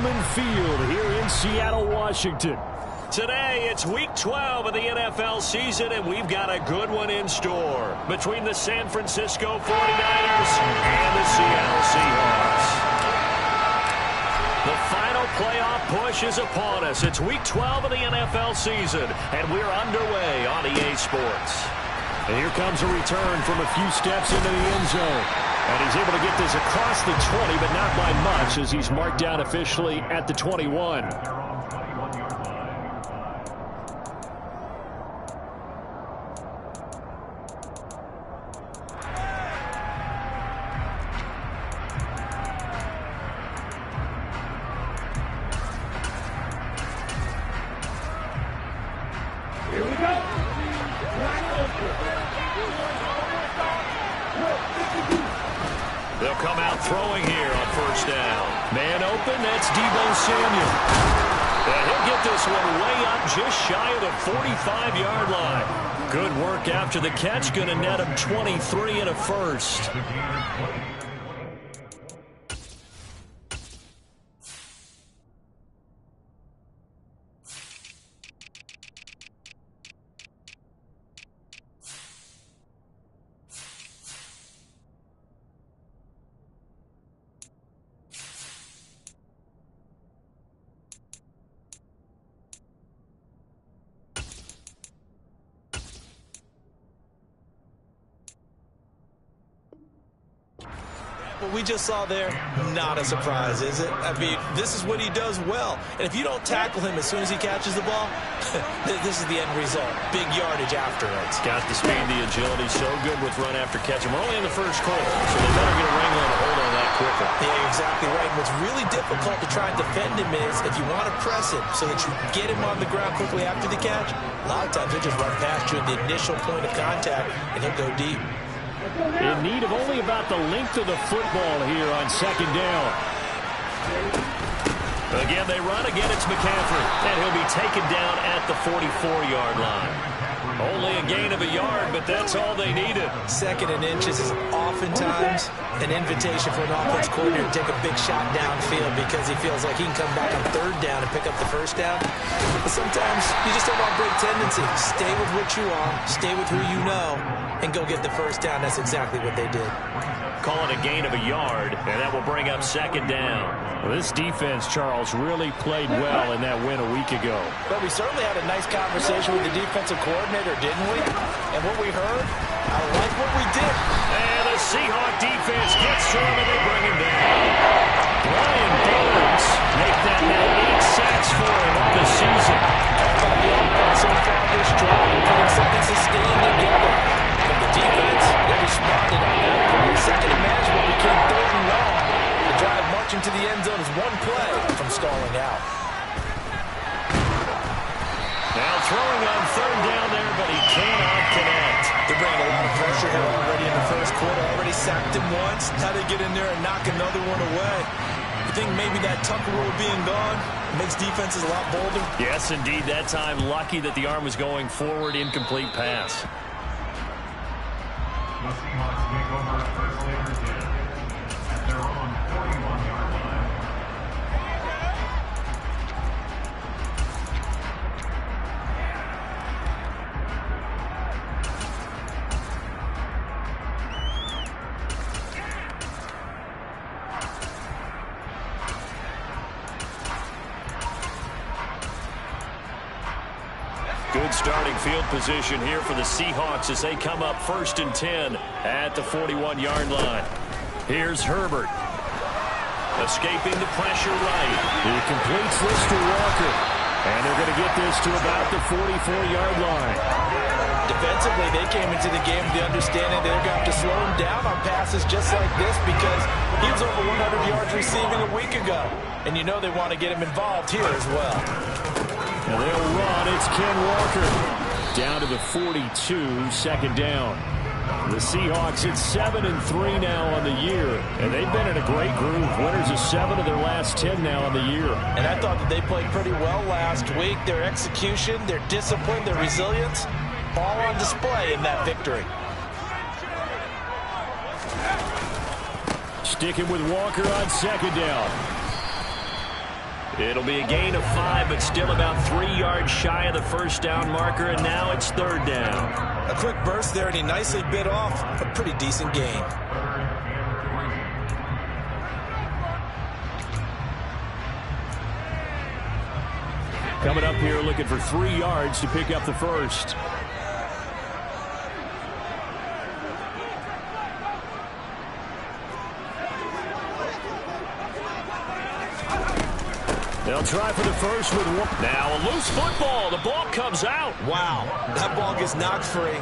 Lumen Field here in Seattle, Washington. Today, it's Week 12 of the NFL season, and we've got a good one in store between the San Francisco 49ers and the Seattle Seahawks. The final playoff push is upon us. It's Week 12 of the NFL season, and we're underway on EA Sports. And here comes a return from a few steps into the end zone. And he's able to get this across the 20, but not by much, as he's marked down officially at the 21. Here we go. They'll come out throwing here on first down. Man open, that's Deebo Samuel. And he'll get this one way up just shy of the 45-yard line. Good work after the catch, going to net him 23 and a first. What we just saw there, not a surprise, is it? I mean, this is what he does well. And if you don't tackle him as soon as he catches the ball, this is the end result. Big yardage after it. Got the speed, the agility, so good with run after catch. And we're only in the first quarter, so they better get a wrangle and a hold on that quicker. Yeah, you're exactly right. And what's really difficult to try and defend him is if you want to press him so that you get him on the ground quickly after the catch, a lot of times he'll just run past you at the initial point of contact, and he'll go deep. In need of only about the length of the football here on second down. Again, they run. Again, it's McCaffrey. And he'll be taken down at the 44-yard line. Only a gain of a yard, but that's all they needed. Second and inches is oftentimes an invitation for an offense coordinator to take a big shot downfield because he feels like he can come back on third down and pick up the first down. But sometimes you just don't want to break tendency. Stay with what you are, stay with who you know, and go get the first down. That's exactly what they did. Call it a gain of a yard, and that will bring up second down. Well, this defense, Charles, really played well in that win a week ago. But we certainly had a nice conversation with the defensive coordinator, didn't we? And what we heard, I like what we did. And the Seahawk defense gets to him, and they bring him down. Brian Burns make that now 8 sacks for him on the season. The offense so far this drive, putting something sustained together. But the defense, they responded on that. Second and management became third and long. The drive marching to the end zone is one play from stalling out. Now throwing on third down there, but he cannot connect. They're bringing a lot of pressure here already in the first quarter. Already sacked him once. Now they get in there and knock another one away. You think maybe that Tucker rule being gone makes defenses a lot bolder? Yes, indeed. That time, lucky that the arm was going forward, incomplete pass. The Seahawks make over first and 10 at their own 41-yard line. Good starting field position here for the Seahawks as they come up first and 10 at the 41-yard line. Here's Herbert. Escaping the pressure right. He completes this to Walker. And they're going to get this to about the 44-yard line. Defensively, they came into the game with the understanding they're going to have to slow him down on passes just like this because he was over 100 yards receiving a week ago. And you know they want to get him involved here as well. And they'll run. It's Ken Walker. Down to the 42, second down. The Seahawks at 7-3 now on the year. And they've been in a great groove. Winners of 7 of their last 10 now on the year. And I thought that they played pretty well last week. Their execution, their discipline, their resilience, all on display in that victory. Sticking with Walker on second down. It'll be a gain of 5, but still about 3 yards shy of the first down marker, and now it's 3rd down. A quick burst there, and he nicely bit off a pretty decent gain. Coming up here looking for 3 yards to pick up the first. They'll try for the first with one. Now a loose football. The ball comes out. Wow, that ball gets knocked free,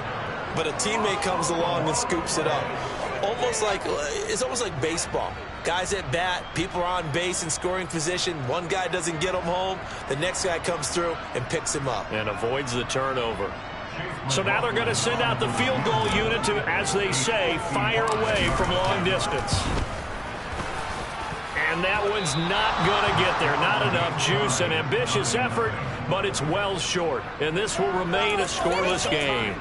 but a teammate comes along and scoops it up. It's almost like baseball. Guys at bat, people are on base in scoring position. One guy doesn't get him home. The next guy comes through and picks him up. And avoids the turnover. So now they're going to send out the field goal unit to, as they say, fire away from long distance. And that one's not going to get there. Not enough juice. An ambitious effort, but it's well short. And this will remain a scoreless game.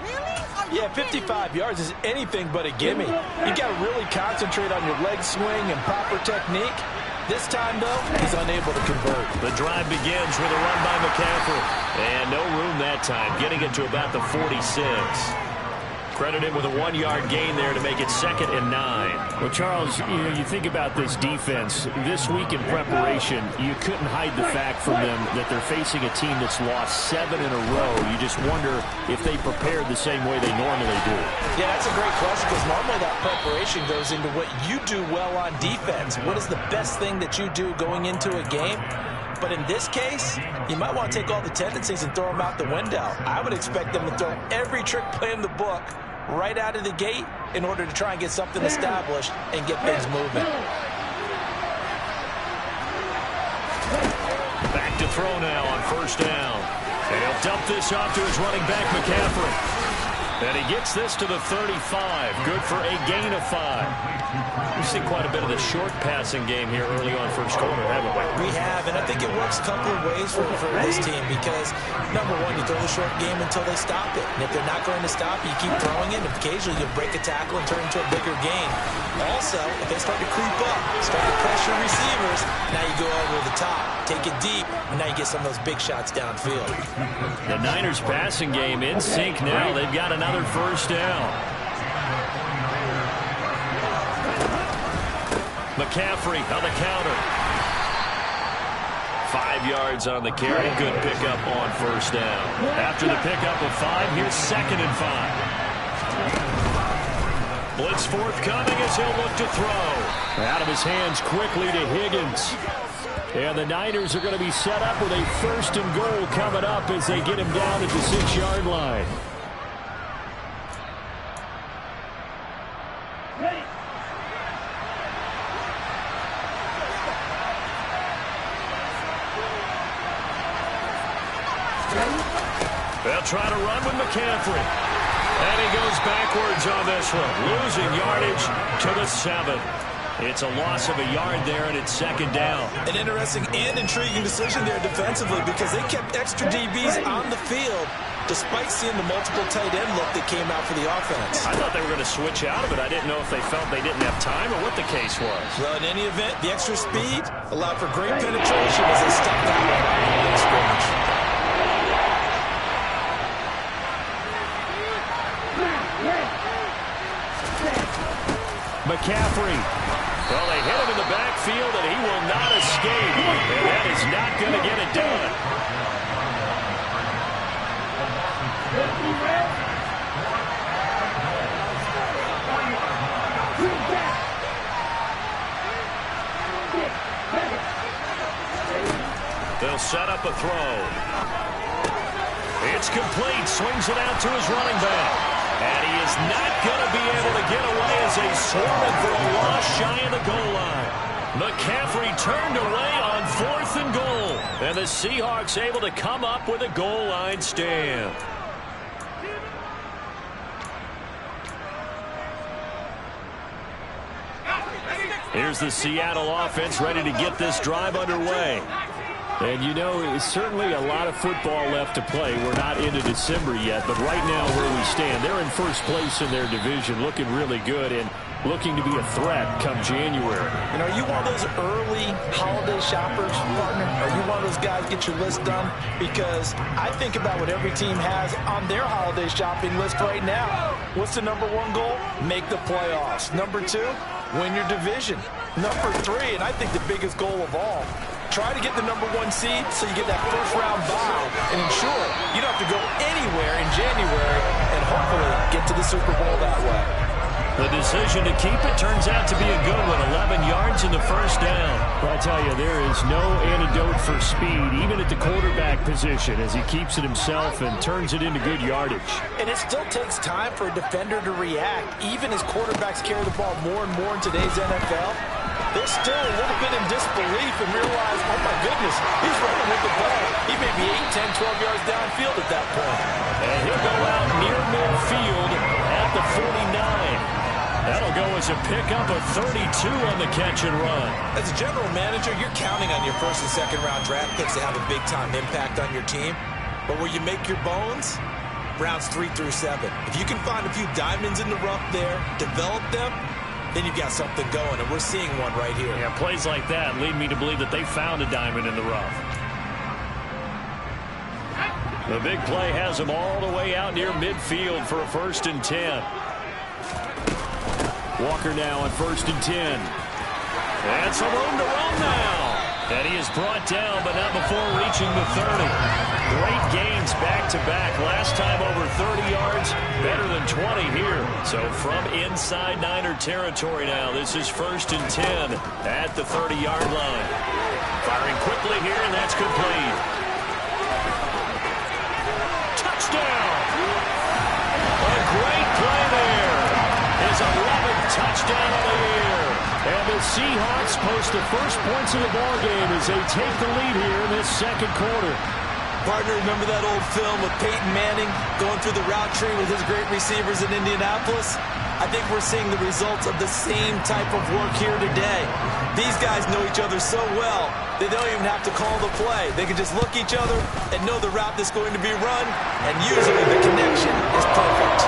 Yeah, 55 yards is anything but a gimme. You got to really concentrate on your leg swing and proper technique. This time, though, he's unable to convert. The drive begins with a run by McCaffrey. And no room that time, getting it to about the 46. Credited with a 1-yard gain there to make it 2nd and 9. Well, Charles, you think about this defense. This week in preparation, you couldn't hide the fact from them that they're facing a team that's lost 7 in a row. You just wonder if they prepared the same way they normally do. Yeah, that's a great question, because normally that preparation goes into what you do well on defense. What is the best thing that you do going into a game? But in this case, you might want to take all the tendencies and throw them out the window. I would expect them to throw every trick play in the book right out of the gate in order to try and get something established and get things moving. Back to throw now on 1st down. And he'll dump this off to his running back, McCaffrey. And he gets this to the 35. Good for a gain of 5. We've seen quite a bit of the short passing game here early on first quarter, haven't we? We have, and I think it works a couple of ways for this team because, number one, you throw the short game until they stop it. And if they're not going to stop, you keep throwing it, and occasionally you'll break a tackle and turn into a bigger gain. Also, if they start to creep up, start to pressure receivers, now you go over the top, take it deep, and now you get some of those big shots downfield. The Niners passing game in sync now. They've got another 1st down. McCaffrey on the counter. 5 yards on the carry. Good pickup on 1st down. After the pickup of 5, here's 2nd and 5. Blitz forthcoming as he'll look to throw. Out of his hands quickly to Higgins. And the Niners are going to be set up with a 1st and goal coming up as they get him down at the 6-yard line. They'll try to run with McCaffrey. And he goes backwards on this one, losing yardage to the 7. It's a loss of a yard there, and it's 2nd down. An interesting and intriguing decision there defensively because they kept extra DBs on the field despite seeing the multiple tight end look that came out for the offense. I thought they were going to switch out of it. I didn't know if they felt they didn't have time or what the case was. Well, in any event, the extra speed allowed for great penetration as they stepped out on the scrimmage. McCaffrey. Well, they hit him in the backfield, and he will not escape. And that is not going to get it done. They'll set up a throw. It's complete. Swings it out to his running back. And he is not going to be able to get away as they swarm for a loss shy of the goal line. McCaffrey turned away on 4th and goal. And the Seahawks able to come up with a goal line stand. Here's the Seattle offense ready to get this drive underway. And you know, it's certainly a lot of football left to play. We're not into December yet, but right now where we stand, they're in 1st place in their division, looking really good and looking to be a threat come January. And are you one of those early holiday shoppers, partner? Are you those guys get your list done, because I think about what every team has on their holiday shopping list right now. What's the number one goal? Make the playoffs. Number two, win your division. Number three, and I think the biggest goal of all, try to get the number one seed so you get that first round bye and ensure you don't have to go anywhere in January and hopefully get to the Super Bowl that way. The decision to keep it turns out to be a good one. 11 yards in the first down. Well, I tell you, there is no antidote for speed, even at the quarterback position, as he keeps it himself and turns it into good yardage. And it still takes time for a defender to react. Even as quarterbacks carry the ball more and more in today's NFL, they're still a little bit in disbelief and realize, oh my goodness, he's running with the ball. He may be 8, 10, 12 yards downfield at that point. And he'll go out near midfield at the 49. That'll go as a pickup of 32 on the catch and run. As a general manager, you're counting on your first and second round draft picks to have a big-time impact on your team. But where you make your bones, rounds 3 through 7. If you can find a few diamonds in the rough there, develop them, then you've got something going, and we're seeing one right here. Yeah, plays like that lead me to believe that they found a diamond in the rough. The big play has them all the way out near midfield for a 1st and 10. Walker now on 1st and 10. And some room to run now. And he is brought down, but not before reaching the 30. Great gains back-to-back. Last time over 30 yards, better than 20 here. So from inside Niner territory now, this is 1st and 10 at the 30-yard line. Firing quickly here, and that's complete. Touchdown! A great play there. His 11th touchdown of the year. And the Seahawks post the first points of the ballgame as they take the lead here in this second quarter. Partner, remember that old film with Peyton Manning going through the route tree with his great receivers in Indianapolis? I think we're seeing the results of the same type of work here today. These guys know each other so well, they don't even have to call the play. They can just look each other and know the route that's going to be run, and usually the connection is perfect.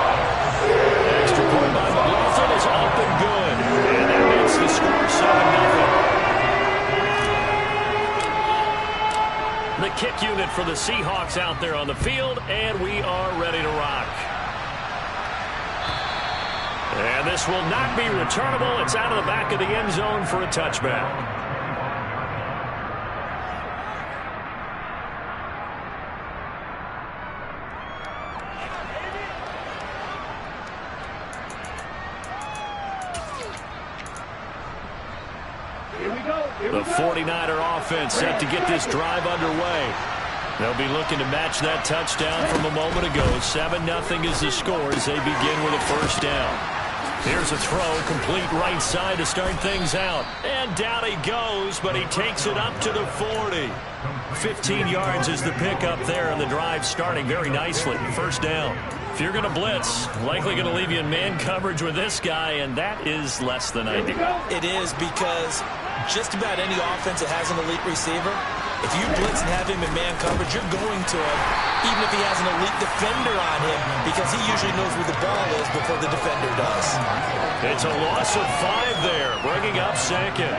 Extra point by McLaughlin is up and good. And that makes the score 7-0. The kick unit for the Seahawks out there on the field, and we are ready to rock. And this will not be returnable. It's out of the back of the end zone for a touchback. The 49er offense set to get this drive underway. They'll be looking to match that touchdown from a moment ago. 7-0 is the score as they begin with a 1st down. Here's a throw, complete right side to start things out. And down he goes, but he takes it up to the 40. 15 yards is the pickup there, and the drive starting very nicely. 1st down. If you're going to blitz, likely going to leave you in man coverage with this guy, and that is less than ideal. It is, because just about any offense that has an elite receiver, if you blitz and have him in man coverage, you're going to him, even if he has an elite defender on him, because he usually knows where the ball is before the defender does. It's a loss of 5 there, bringing up 2nd.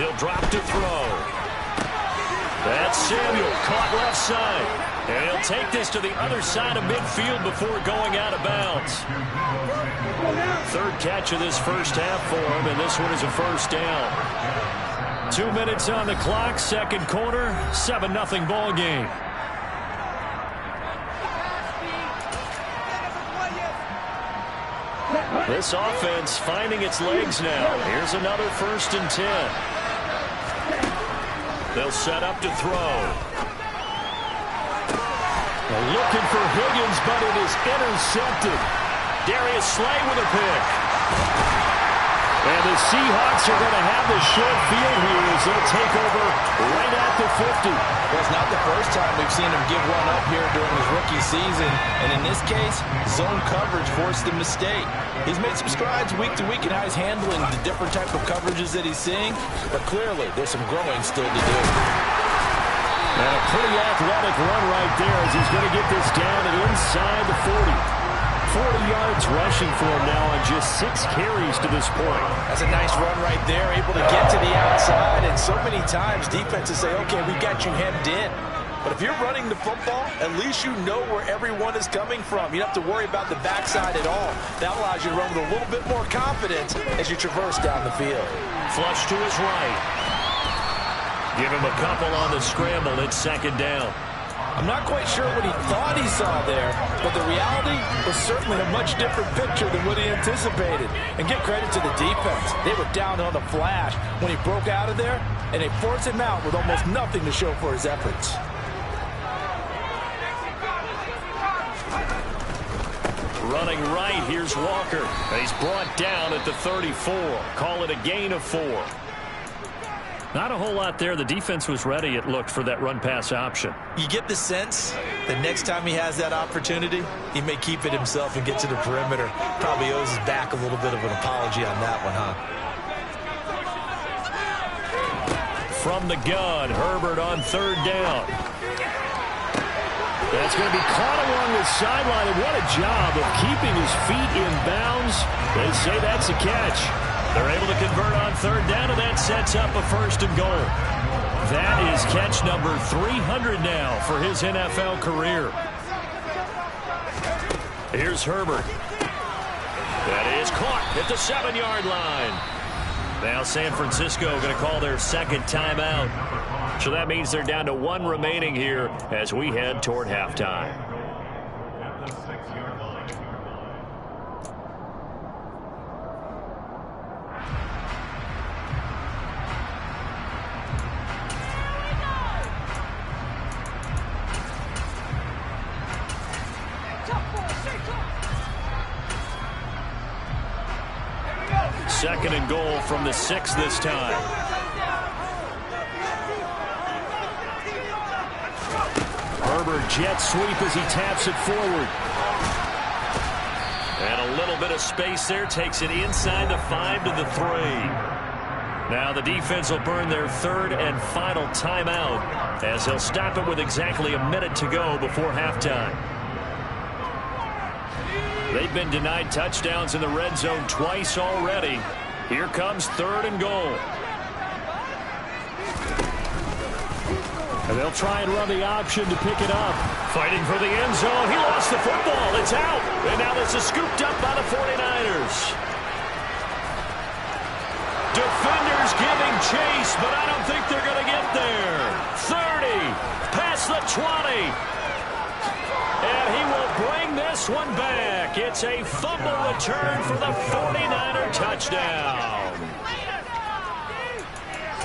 He'll drop to throw. That's Samuel, caught left side. And he'll take this to the other side of midfield before going out of bounds. 3rd catch of this first half for him, and this one is a 1st down. 2 minutes on the clock, second quarter, 7-0 ball game. This offense finding its legs now. Here's another 1st and 10. They'll set up to throw. Looking for Higgins, but it is intercepted. Darius Slay with a pick. And the Seahawks are going to have the short field here as they'll take over right at the 50. Well, it's not the first time we've seen him give one up here during his rookie season. And in this case, zone coverage forced the mistake. He's made some strides week to week in how he's handling the different type of coverages that he's seeing. But clearly, there's some growing still to do. And a pretty athletic run right there as he's going to get this down and inside the 40. 40 yards rushing for him now on just 6 carries to this point. That's a nice run right there, able to get to the outside. And so many times defenses say, okay, we got you hemmed in. But if you're running the football, at least you know where everyone is coming from. You don't have to worry about the backside at all. That allows you to run with a little bit more confidence as you traverse down the field. Flush to his right. Give him a couple on the scramble. It's second down. I'm not quite sure what he thought he saw there, but the reality was certainly a much different picture than what he anticipated. And give credit to the defense. They were down on the flash when he broke out of there, and they forced him out with almost nothing to show for his efforts. Running right, here's Walker. He's brought down at the 34. Call it a gain of 4. Not a whole lot there. The defense was ready, it looked, for that run-pass option. You get the sense that next time he has that opportunity, he may keep it himself and get to the perimeter. Probably owes his back a little bit of an apology on that one, huh? From the gun, Herbert on third down. That's going to be caught along the sideline, and what a job of keeping his feet in bounds. They say that's a catch. They're able to convert on third down, and that sets up a first and goal. That is catch number 300 now for his NFL career. Here's Herbert. That is caught at the 7-yard line. Now San Francisco going to call their second timeout. So that means they're down to 1 remaining here as we head toward halftime. At the 6-yard line. Second and goal from the 6 this time. Herbert jet sweep as he taps it forward. And a little bit of space there, takes it inside the 5 to the 3. Now the defense will burn their third and final timeout as they'll stop it with exactly a minute to go before halftime. They've been denied touchdowns in the red zone twice already. Here comes third and goal. And they'll try and run the option to pick it up. Fighting for the end zone. He lost the football. It's out. And now this is scooped up by the 49ers. Defenders giving chase, but I don't think they're going to get there. 30. Past the 20. And he will bring this one back. It's a fumble return for the 49er touchdown.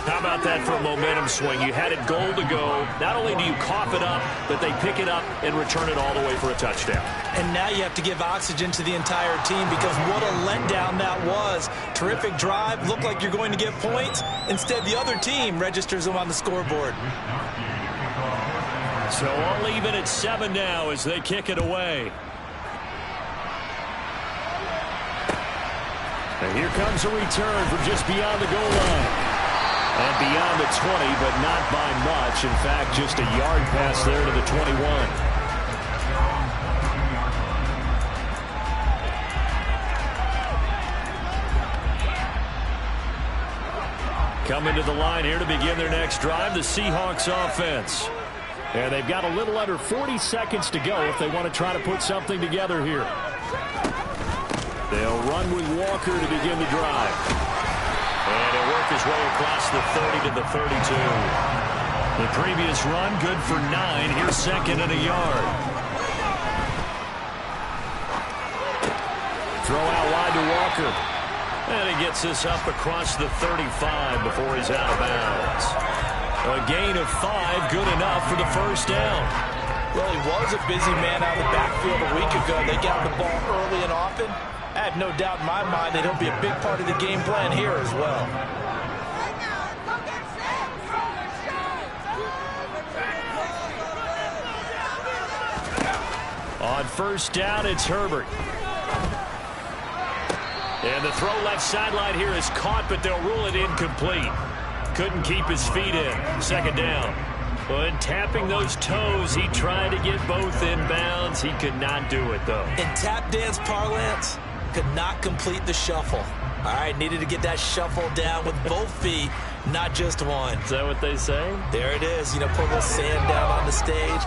How about that for a momentum swing? You had it goal to go. Not only do you cough it up, but they pick it up and return it all the way for a touchdown. And now you have to give oxygen to the entire team because what a letdown that was. Terrific drive. Looked like you're going to get points. Instead, the other team registers them on the scoreboard. So all even at 7 now as they kick it away. And here comes a return from just beyond the goal line. And beyond the 20, but not by much. In fact, just a yard pass there to the 21. Coming to the line here to begin their next drive, the Seahawks offense. And they've got a little under 40 seconds to go if they want to try to put something together here. They'll run with Walker to begin the drive. And he'll work his way across the 30 to the 32. The previous run, good for 9. Here's second and a yard. Throw out wide to Walker. And he gets this up across the 35 before he's out of bounds. A gain of 5, good enough for the first down. Well, he was a busy man out of the backfield a week ago. They got the ball early and often. I have no doubt in my mind that he'll be a big part of the game plan here as well. On first down, it's Herbert. And the throw left sideline here is caught, but they'll rule it incomplete. Couldn't keep his feet in. Second down. But tapping those toes, he tried to get both inbounds. He could not do it, though. In tap dance parlance, could not complete the shuffle. All right, needed to get that shuffle down with both feet, not just one. Is that what they say? There it is. You know, put a little sand down on the stage.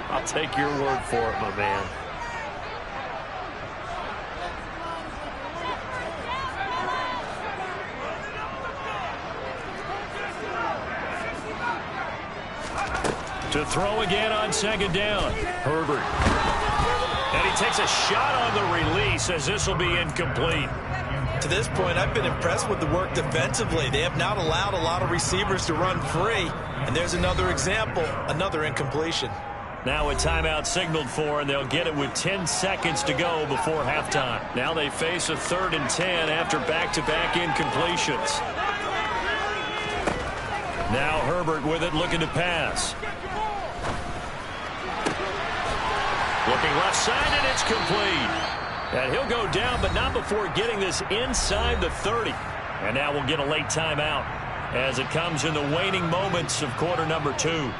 I'll take your word for it, my man. To throw again on second down. Herbert. And he takes a shot on the release as this will be incomplete. To this point, I've been impressed with the work defensively. They have not allowed a lot of receivers to run free. And there's another example, another incompletion. Now a timeout signaled for, and they'll get it with 10 seconds to go before halftime. Now they face a 3rd and 10 after back-to-back incompletions. Now Herbert with it, looking to pass. Looking left side, and it's complete. And he'll go down, but not before getting this inside the 30. And now we'll get a late timeout as it comes in the waning moments of quarter number 2.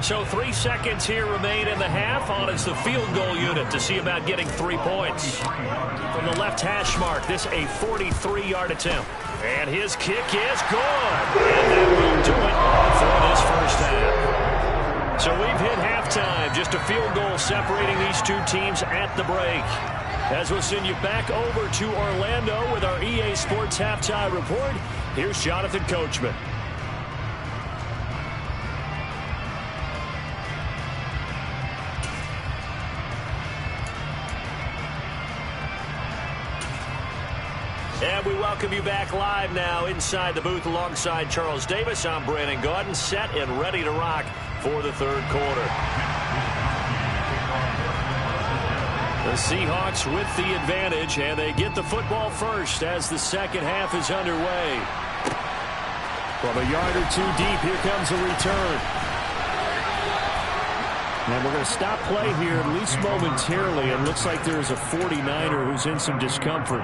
So 3 seconds here remain in the half on as the field goal unit to see about getting 3 points. From the left hash mark, this a 43-yard attempt. And his kick is good. And that will do it for this first half. So we've hit halftime. Just a field goal separating these two teams at the break. As we'll send you back over to Orlando with our EA Sports Halftime Report, here's Jonathan Coachman. And we welcome you back live now inside the booth alongside Charles Davis. I'm Brandon Gaudin, set and ready to rock for the third quarter. The Seahawks with the advantage, and they get the football first as the second half is underway. From a yard or two deep, here comes a return. And we're going to stop play here, at least momentarily. It looks like there's a 49er who's in some discomfort.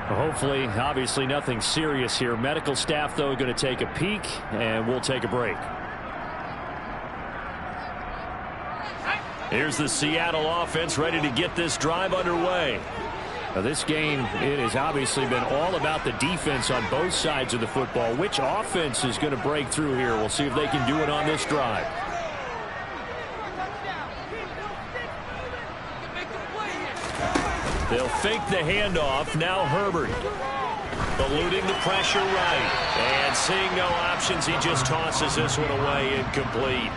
Hopefully, obviously, nothing serious here. Medical staff, though, going to take a peek, and we'll take a break. Here's the Seattle offense ready to get this drive underway. Now, this game, it has obviously been all about the defense on both sides of the football. Which offense is going to break through here? We'll see if they can do it on this drive. They'll fake the handoff. Now Herbert. Eluding the pressure right. And seeing no options, he just tosses this one away, incomplete.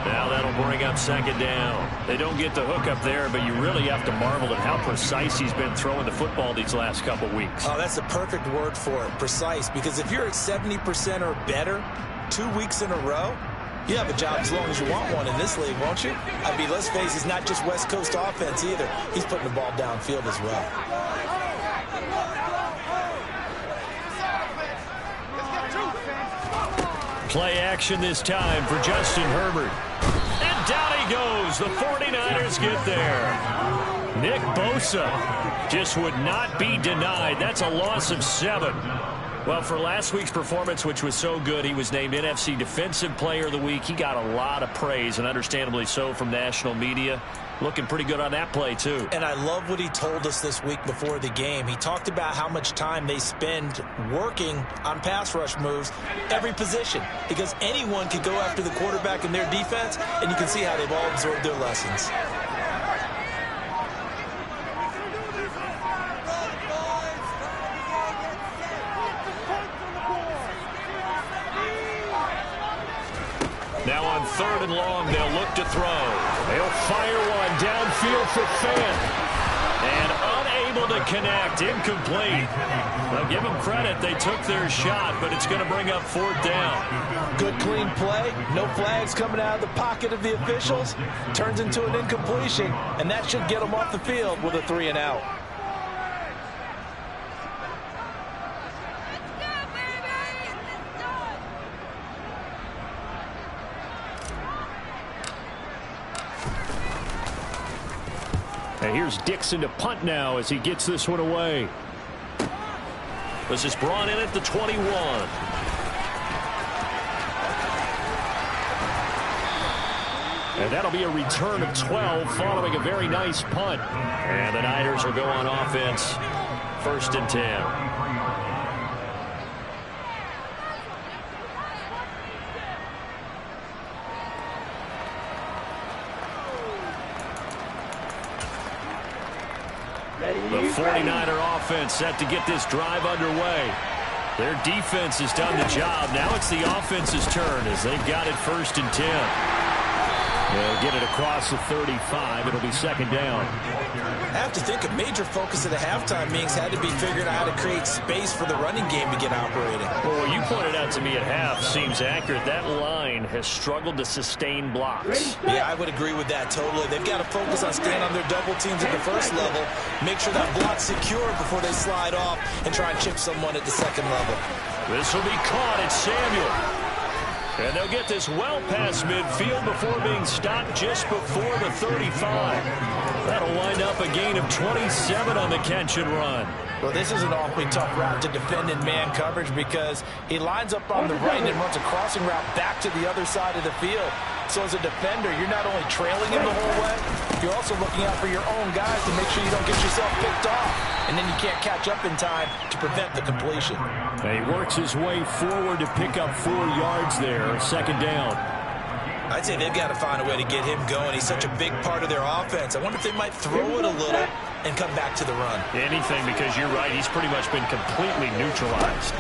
Now that'll bring up second down. They don't get the hook up there, but you really have to marvel at how precise he's been throwing the football these last couple weeks. Oh, that's the perfect word for it, precise. Because if you're at 70% or better 2 weeks in a row, you have a job as long as you want one in this league, won't you? I mean, let's face it, it's not just West Coast offense either. He's putting the ball downfield as well. Play action this time for Justin Herbert. And down he goes. The 49ers get there. Nick Bosa just would not be denied. That's a loss of 7. Well, for last week's performance, which was so good, he was named NFC Defensive Player of the Week. He got a lot of praise, and understandably so, from national media. Looking pretty good on that play, too. And I love what he told us this week before the game. He talked about how much time they spend working on pass rush moves, every position, because anyone could go after the quarterback in their defense, and you can see how they've all absorbed their lessons. Now on 3rd and long, they'll look to throw. They'll fire one downfield for Fant. And unable to connect, incomplete. Now give them credit, they took their shot, but it's going to bring up 4th down. Good clean play, no flags coming out of the pocket of the officials. Turns into an incompletion, and that should get them off the field with a 3 and out. And here's Dixon to punt now as he gets this one away. This is brought in at the 21. And that'll be a return of 12 following a very nice punt. And the Niners will go on offense. 1st and 10. The 49er offense set to get this drive underway. Their defense has done the job. Now it's the offense's turn as they've got it 1st and 10. They'll get it across the 35. It'll be 2nd down. I have to think a major focus of the halftime meetings had to be figuring out how to create space for the running game to get operating. Well, what you pointed out to me at half seems accurate. That line has struggled to sustain blocks. Yeah, I would agree with that totally. They've got to focus on staying on their double teams at the first level, make sure that block's secure before they slide off and try and chip someone at the 2nd level. This will be caught. It's Samuel. And they'll get this well past midfield before being stopped just before the 35. That'll wind up a gain of 27 on the catch and run. Well, this is an awfully tough route to defend in man coverage because he lines up on the right and runs a crossing route back to the other side of the field. So as a defender, you're not only trailing him the whole way, you're also looking out for your own guys to make sure you don't get yourself picked off. And then you can't catch up in time to prevent the completion. He works his way forward to pick up 4 yards there. 2nd down. I'd say they've got to find a way to get him going. He's such a big part of their offense. I wonder if they might throw it a little and come back to the run. Anything, because you're right. He's pretty much been completely neutralized.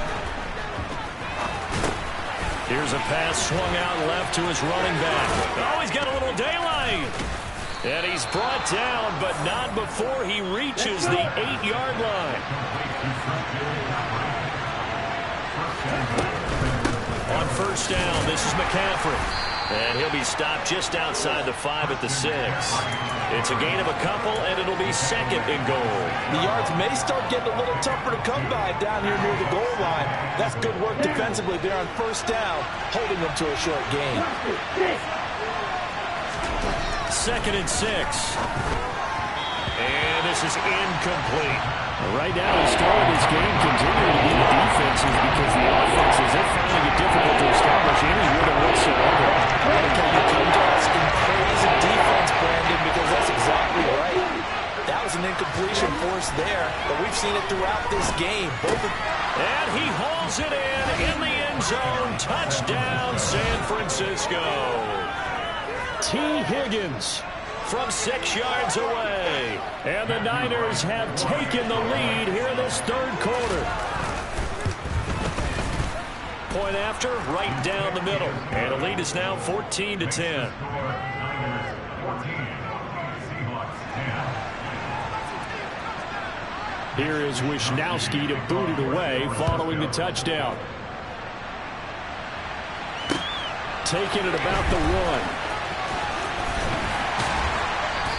Here's a pass swung out left to his running back. Oh, he's got a little daylight. And he's brought down, but not before he reaches the 8-yard line. On 1st down, this is McCaffrey. And he'll be stopped just outside the 5 at the 6. It's a gain of a couple, and it'll be 2nd and goal. The yards may start getting a little tougher to come by down here near the goal line. That's good work defensively there on 1st down, holding them to a short gain. 2nd and 6. And this is incomplete. Right now, the start of this game continuing to be the defenses because the offenses, they're finding it difficult to establish any rhythm whatsoever. I want to tell you, come to us in praise of defense, Brandon, because that's exactly right. That was an incompletion forced there, but we've seen it throughout this game. And he hauls it in the end zone. Touchdown, San Francisco. T. Higgins from 6 yards away. And the Niners have taken the lead here in this 3rd quarter. Point after, right down the middle. And the lead is now 14-10. Here is Wisnowski to boot it away following the touchdown. Taking it about the 1.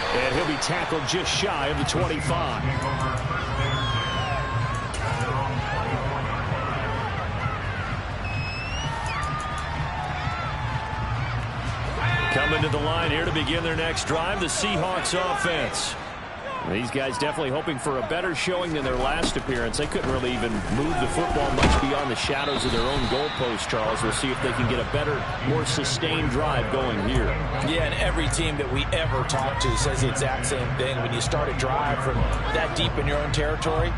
And he'll be tackled just shy of the 25. Coming to the line here to begin their next drive, the Seahawks offense. These guys definitely hoping for a better showing than their last appearance. They couldn't really even move the football much beyond the shadows of their own goalpost, Charles. We'll see if they can get a better, more sustained drive going here. Yeah, and every team that we ever talk to says the exact same thing. When you start a drive from that deep in your own territory,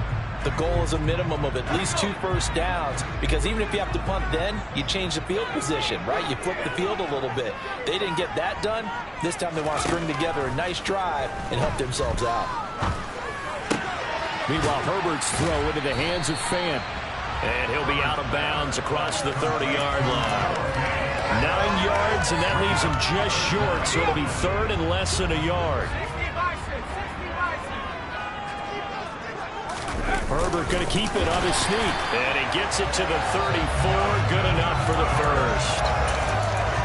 the goal is a minimum of at least 2 first downs, because even if you have to punt then, you change the field position, right? You flip the field a little bit. They didn't get that done. This time they want to string together a nice drive and help themselves out. Meanwhile, Herbert's throw into the hands of Fant. And he'll be out of bounds across the 30-yard line. 9 yards, and that leaves him just short, so it'll be 3rd and less than a yard. Herbert going to keep it on his sneak. And he gets it to the 34. Good enough for the first.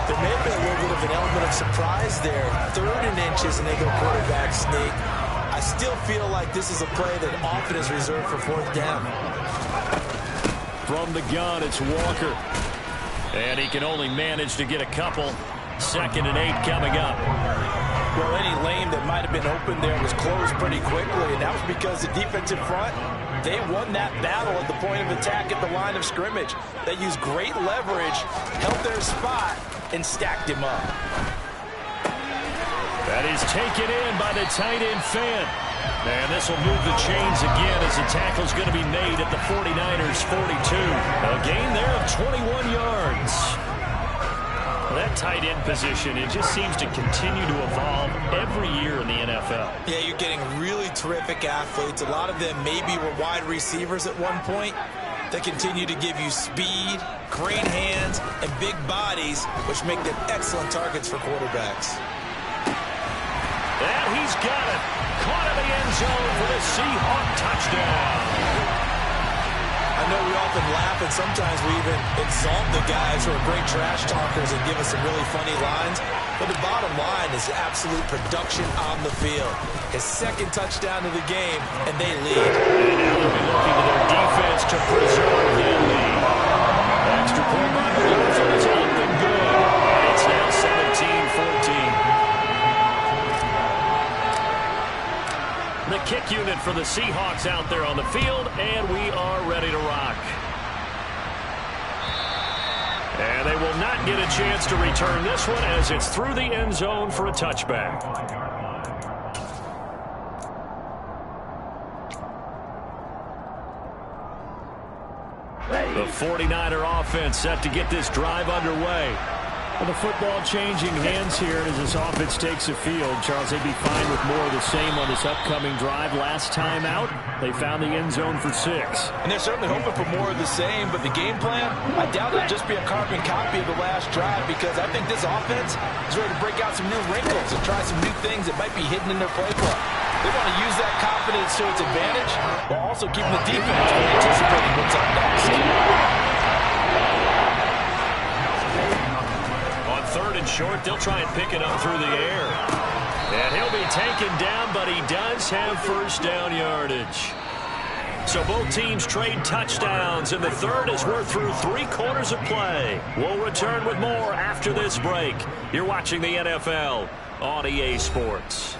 There may have been a little bit of an element of surprise there. 3rd and inches, and they go quarterback sneak. I still feel like this is a play that often is reserved for 4th down. From the gun, it's Walker. And he can only manage to get a couple. 2nd and 8 coming up. Well, any lane that might have been open there was closed pretty quickly, and that was because the defensive front, they won that battle at the point of attack at the line of scrimmage. They used great leverage, held their spot, and stacked him up. That is taken in by the tight end Fant. And this will move the chains again as the tackle's going to be made at the 49ers 42. A gain there of 21 yards. Well, that tight end position, it just seems to continue to evolve every year in the NFL. Yeah, you're getting really terrific athletes. A lot of them maybe were wide receivers at one point. They continue to give you speed, great hands, and big bodies, which make them excellent targets for quarterbacks. And he's got it. Caught in the end zone for the Seahawks touchdown. I know we often laugh, and sometimes we even exalt the guys who are great trash talkers and give us some really funny lines. But the bottom line is absolute production on the field. His second touchdown of the game, and they lead. And now they'll be looking to their defense to preserve their lead. Extra point by the Wilson is up and good. And it's now 17-14. The kick unit for the Seahawks out there on the field, and we are ready to rock. And they will not get a chance to return this one as it's through the end zone for a touchback. The 49er offense set to get this drive underway. Well, the football changing hands here as this offense takes the field. Charles, they'd be fine with more of the same on this upcoming drive. Last time out, they found the end zone for 6. And they're certainly hoping for more of the same, but the game plan, I doubt it'll just be a carbon copy of the last drive, because I think this offense is ready to break out some new wrinkles and try some new things that might be hidden in their playbook. They want to use that confidence to its advantage while also keeping the defense from anticipating what's up next. Third and short, they'll try and pick it up through the air. And he'll be taken down, but he does have first down yardage. So both teams trade touchdowns, and the third is worth through 3/4 of play. We'll return with more after this break. You're watching the NFL on EA Sports.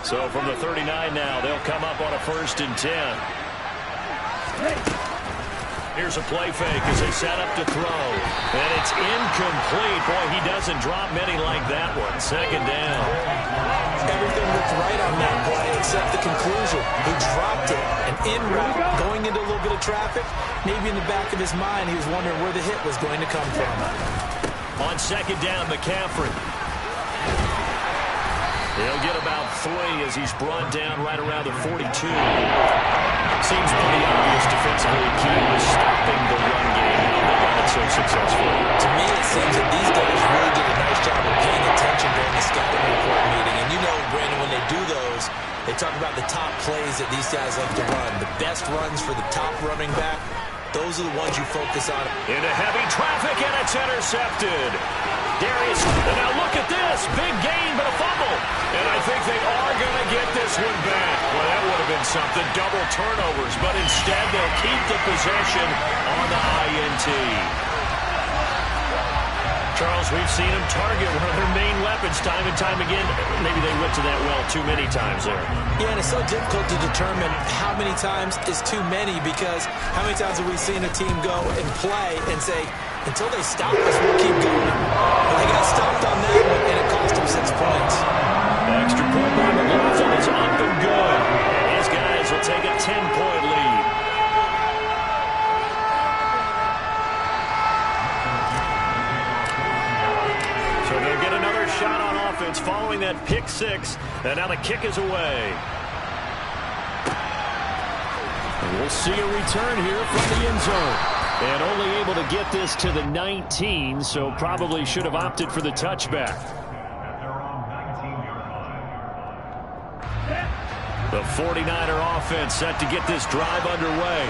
So from the 39 now, they'll come up on a 1st and 10. Here's a play fake as they set up to throw. And it's incomplete. Boy, he doesn't drop many like that one. 2nd down. Everything looked right on that play except the conclusion. He dropped it, and en route, going into a little bit of traffic, maybe in the back of his mind, he was wondering where the hit was going to come from. On 2nd down, McCaffrey. He'll get about 3 as he's brought down right around the 42. Seems pretty obvious defensively key was stopping the run game. They got it so successful. To me, it seems that these guys really did a nice job of paying attention during the scouting report meeting. And you know, Brandon, when they do those, they talk about the top plays that these guys like to run. The best runs for the top running back, those are the ones you focus on. Into heavy traffic, and it's intercepted. Darius, and now look at this. Big gain, but a fumble. And I think they are going to get this one back. Well, that would have been something. Double turnovers, but instead they'll keep the possession on the INT. Charles, we've seen them target one of their main weapons time and time again. Maybe they went to that well too many times there. Yeah, and it's so difficult to determine how many times is too many, because how many times have we seen a team go and play and say, until they stop us, we'll keep going. But they got stopped on that one, and it cost them 6 points. Extra point by McLaughlin is up and good. And his guys will take a 10-point lead. So they'll get another shot on offense following that pick 6. And now the kick is away. And we'll see a return here from the end zone. And only able to get this to the 19, so probably should have opted for the touchback. The 49er offense set to get this drive underway.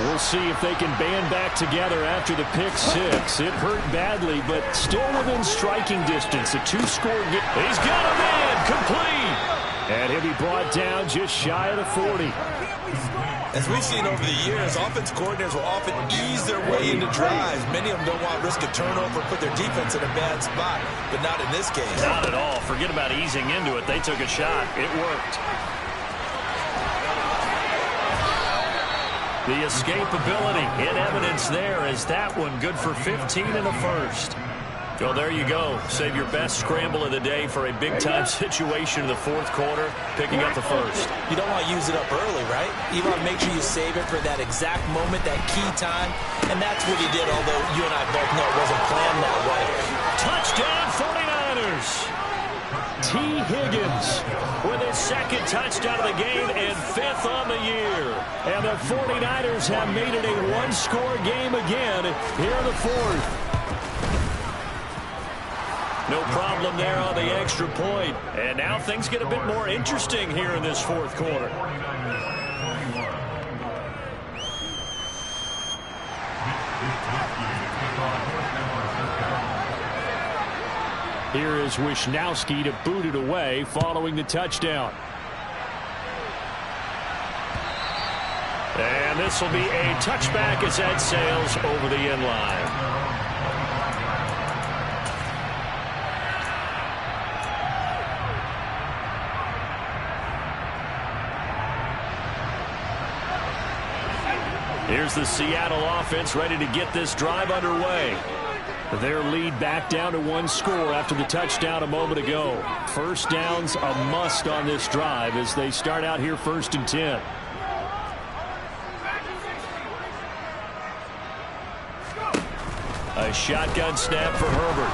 We'll see if they can band back together after the pick 6. It hurt badly, but still within striking distance. A 2-score game. He's got a man complete. And he'll be brought down just shy of the 40. As we've seen over the years, offensive coordinators will often ease their way into drives. Many of them don't want to risk a turnover, put their defense in a bad spot, but not in this case. Not at all. Forget about easing into it. They took a shot. It worked. The escapability in evidence there, as that one good for 15 in the first. Well, there you go. Save your best scramble of the day for a big-time situation in the fourth quarter, picking up the first. You don't want to use it up early, right? You want to make sure you save it for that exact moment, that key time, and that's what he did, although you and I both know it wasn't planned that way. Touchdown, 49ers! T. Higgins with his second touchdown of the game and fifth on the year. And the 49ers have made it a one-score game again here in the fourth. No problem there on the extra point. And now things get a bit more interesting here in this fourth quarter. Here is Wisnowski to boot it away following the touchdown. And this will be a touchback as that sails over the end line. Here's the Seattle offense ready to get this drive underway. Their lead back down to one score after the touchdown a moment ago. First down's a must on this drive as they start out here 1st and 10. A shotgun snap for Herbert.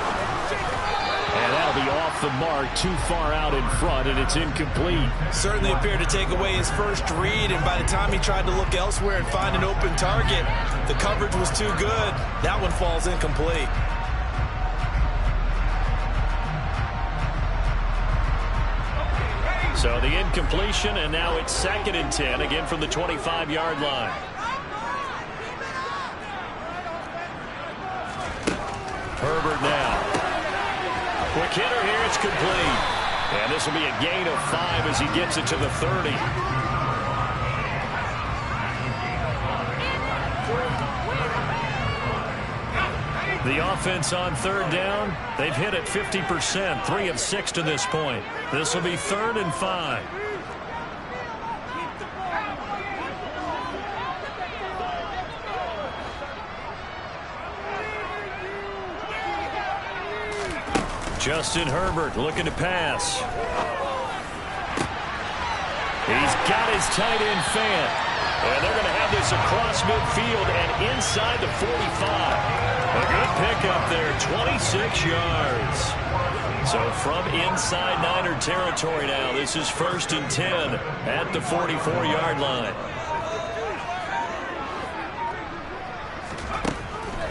And that'll be off the mark, too far out in front, and it's incomplete. Certainly appeared to take away his first read, and by the time he tried to look elsewhere and find an open target, the coverage was too good. That one falls incomplete. So the incompletion, and now it's 2nd and 10, again from the 25-yard line. Herbert now. Quick hitter here, it's complete. And this will be a gain of 5 as he gets it to the 30. The offense on 3rd down, they've hit it 50%, 3 of 6 to this point. This will be 3rd and 5. Justin Herbert looking to pass. He's got his tight end fan. And they're going to have this across midfield and inside the 45. A good pickup there, 26 yards. So from inside Niner territory now, this is 1st and 10 at the 44-yard line.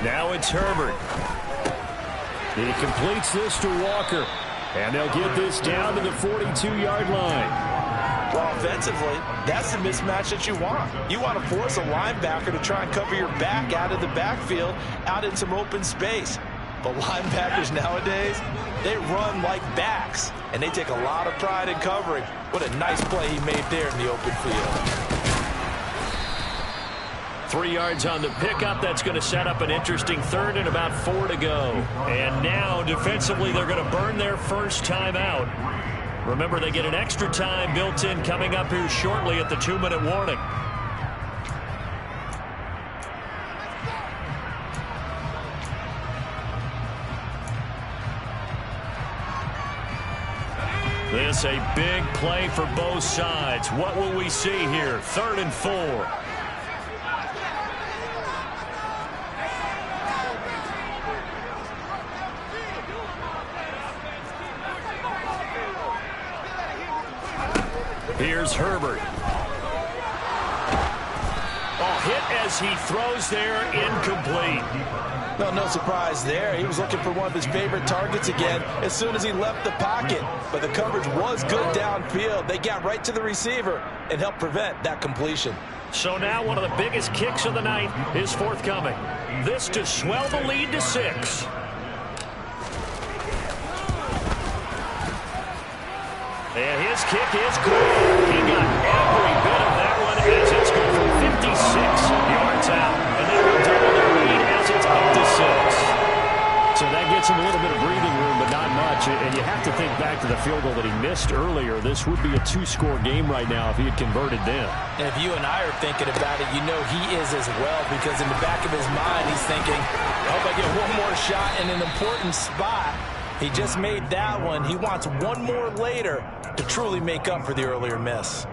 Now it's Herbert. He completes this to Walker, and they'll get this down to the 42-yard line. Well, offensively, that's the mismatch that you want. You want to force a linebacker to try and cover your back out of the backfield, out in some open space. But linebackers nowadays, they run like backs, and they take a lot of pride in covering. What a nice play he made there in the open field. 3 yards on the pickup. That's going to set up an interesting 3rd and about 4 to go. And now, defensively, they're going to burn their first timeout. Remember, they get an extra time built in coming up here shortly at the 2-minute warning. This a big play for both sides. What will we see here? 3rd and 4. Here's Herbert. Oh, hit as he throws there, incomplete. No surprise there. He was looking for one of his favorite targets again as soon as he left the pocket. But the coverage was good downfield. They got right to the receiver and helped prevent that completion. So now one of the biggest kicks of the night is forthcoming. This to swell the lead to 6. And his kick is good. He got every bit of that one as it's going from 56 yards out. And they will double their lead as it's up to 6. So that gets him a little bit of breathing room, but not much. And you have to think back to the field goal that he missed discussed earlier, this would be a 2-score game right now if he had converted then. And if you and I are thinking about it, you know he is as well, because in the back of his mind, he's thinking, I hope I get one more shot in an important spot. He just made that one. He wants one more later to truly make up for the earlier miss.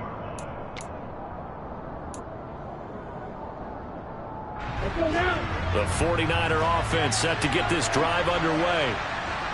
The 49er offense set to get this drive underway.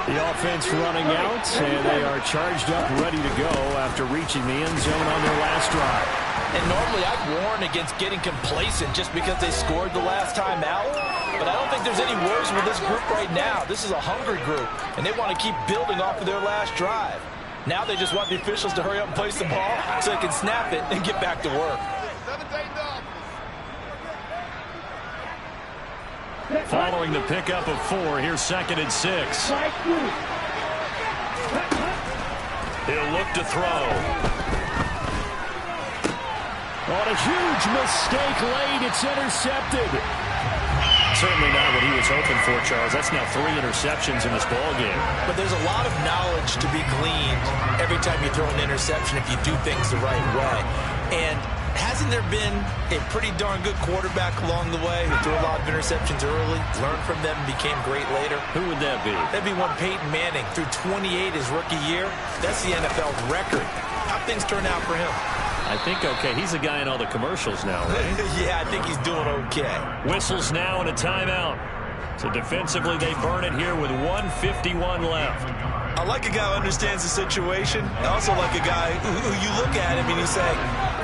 The offense running out, and they are charged up, ready to go after reaching the end zone on their last drive. And normally I'd warn against getting complacent just because they scored the last time out. But I don't think there's any worries with this group right now. This is a hungry group, and they want to keep building off of their last drive. Now they just want the officials to hurry up and place the ball so they can snap it and get back to work. Following the pickup of 4, here's 2nd and 6. He'll look to throw. On a huge mistake late, it's intercepted. Certainly not what he was hoping for, Charles. That's now 3 interceptions in this ballgame. But there's a lot of knowledge to be gleaned every time you throw an interception if you do things the right way. And hasn't there been a pretty darn good quarterback along the way who threw a lot of interceptions early, learned from them, and became great later? Who would that be? That'd be one Peyton Manning. Threw 28 his rookie year. That's the NFL record. How'd things turn out for him? I think okay. He's a guy in all the commercials now, right? Yeah, I think he's doing okay. Whistles now and a timeout. So defensively, they burn it here with 1:51 left. I like a guy who understands the situation. I also like a guy who you look at him and you say,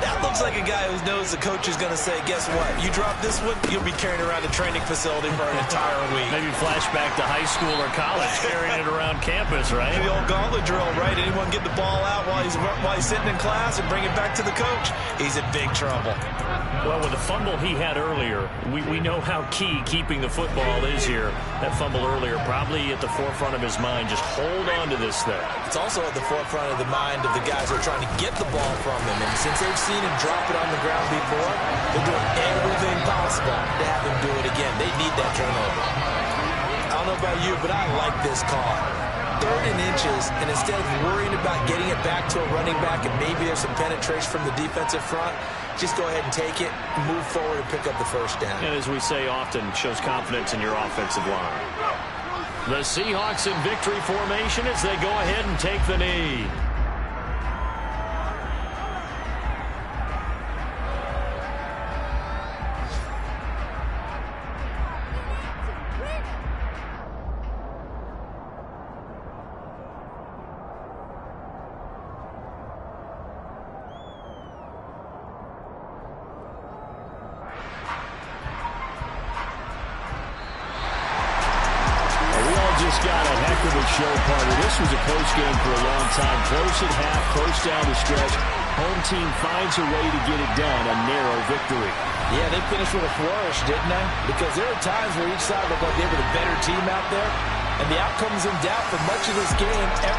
that looks like a guy who knows the coach is going to say, guess what? You drop this one, you'll be carrying around the training facility for an entire week. Maybe flashback to high school or college, carrying it around campus, right? The old gauntlet drill, right? Anyone get the ball out while he's sitting in class and bring it back to the coach? He's in big trouble. Well, with the fumble he had earlier, we know how key keeping the football is here. That fumble earlier probably at the forefront of his mind. Just hold on to this thing. It's also at the forefront of the mind of the guys who are trying to get the ball from him. And since they've seen him drop it on the ground before, they're doing everything possible to have him do it again. They need that turnover. I don't know about you, but I like this call. 3rd and inches, and instead of worrying about getting it back to a running back and maybe there's some penetration from the defensive front, just go ahead and take it, move forward, and pick up the first down. And as we say often, shows confidence in your offensive line. The Seahawks in victory formation as they go ahead and take the knee. Just got a heck of a show, partner. This was a close game for a long time. Close at half, close down the stretch. Home team finds a way to get it done. A narrow victory. Yeah, they finished with a flourish, didn't they? Because there were times where each side looked like they were the better team out there. And the outcome's in doubt for much of this game.